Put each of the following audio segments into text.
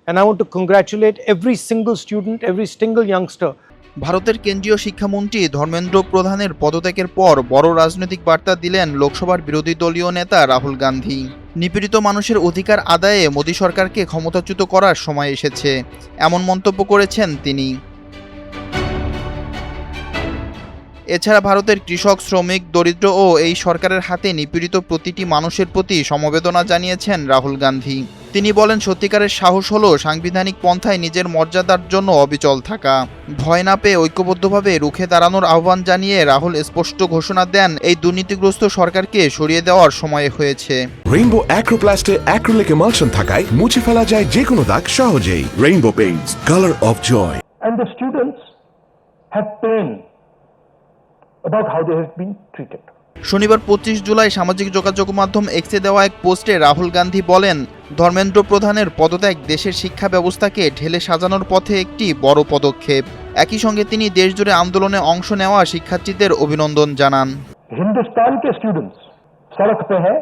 and I want to congratulate every single student, every single youngster. ভারতের কেন্দ্রীয় শিক্ষামন্ত্রী ধর্মেন্দ্র প্রধানের পদত্যাগের পর বড় রাজনৈতিক বার্তা দিলেন লোকসভার বিরোধী দলীয় নেতা রাহুল গান্ধী। নিপীড়িত মানুষের অধিকার আদায়ে মোদী সরকারকে ক্ষমতাচ্যুত করার সময় এসেছে, এমন মন্তব্য করেছেন তিনি। এছাড়া ভারতের কৃষক, শ্রমিক, দরিদ্র ও এই সরকারের হাতে নিপীড়িত প্রতিটি মানুষের প্রতি সমবেদনা জানিয়েছেন রাহুল গান্ধী। তিনি বলেন, সত্যিকারের সাহস হলো সাংবিধানিক পন্থায় নিজের মর্যাদার জন্য অবিচল থাকা। ভয় না পেয়ে ঐক্যবদ্ধভাবে রুখে দাঁড়ানোর আহ্বান জানিয়ে রাহুল স্পষ্ট ঘোষণা দেন, এই দুর্নীতিগ্রস্ত সরকারকে সরিয়ে দেওয়ার সময় হয়েছে। রেইনবো অ্যাক্রোপ্লাস্টে অ্যাক্রিলিক এমালশন থাকায় মুছে ফেলা যায় যে কোনো দাগ সহজেই। Rainbow paints, colour of joy. And the students have pain about how they have been treated. শনিবার 25 জুলাই সামাজিক যোগাযোগ মাধ্যম এক্সে দেওয়া এক পোস্টে রাহুল গান্ধী বলেন, ধর্মেন্দ্র প্রধানের পদত্যাগ দেশের শিক্ষা ব্যবস্থাকে ঢেলে সাজানোর পথে একটি বড় পদক্ষেপ। একই সঙ্গে তিনি দেশজুড়ে আন্দোলনে অংশ নেওয়া শিক্ষার্থীদের অভিনন্দন জানান। हिंदुस्तान के स्टूडेंट्स सड़क पे है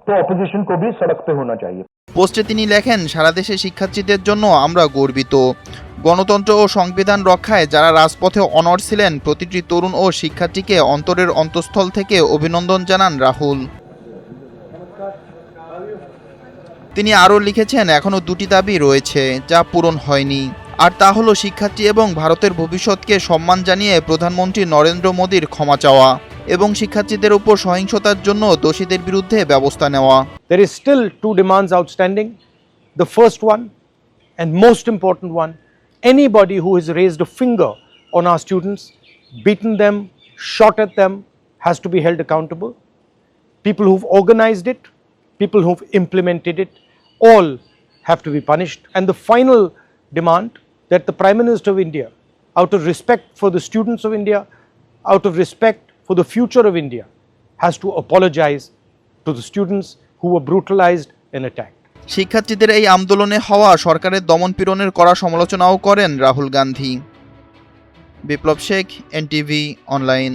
तो ऑपोजिशन को भी सड़क पे होना चाहिए। পোস্টে তিনি লেখেন, সারা দেশে শিক্ষার্থীদের জন্য আমরা গর্বিত। গণতন্ত্র ও সংবিধান রক্ষায় যারা রাজপথে অনড় ছিলেন, প্রতিটি তরুণ ও শিক্ষার্থীকে অন্তরের অন্তঃস্থল থেকে অভিনন্দন জানান রাহুল। তিনি আরও লিখেছেন, এখনও দুটি দাবি রয়েছে যা পূরণ হয়নি, আর তা হলো শিক্ষার্থী এবং ভারতের ভবিষ্যৎকে সম্মান জানিয়ে প্রধানমন্ত্রী নরেন্দ্র মোদীর ক্ষমা চাওয়া এবং শিক্ষার্থীদের উপর সহিংসতার জন্য দোষীদের বিরুদ্ধে ব্যবস্থা নেওয়া। There is still two demands outstanding. The first one, and most important one, anybody who has raised a finger on our students, beaten them, shot at them, has to be held accountable. People who've organized it, people who've implemented it, all have to be punished. And the final demand, that the Prime Minister of India, out of respect for the students of India, out of respect for the future of India, has to apologize to the students who were brutalized and attacked. শিক্ষার্থীদের এই আন্দোলনে হওয়া সরকারের দমনপীড়নের কড়া সমালোচনাও করেন রাহুল গান্ধী। বিপ্লব Sheikh, NTV online.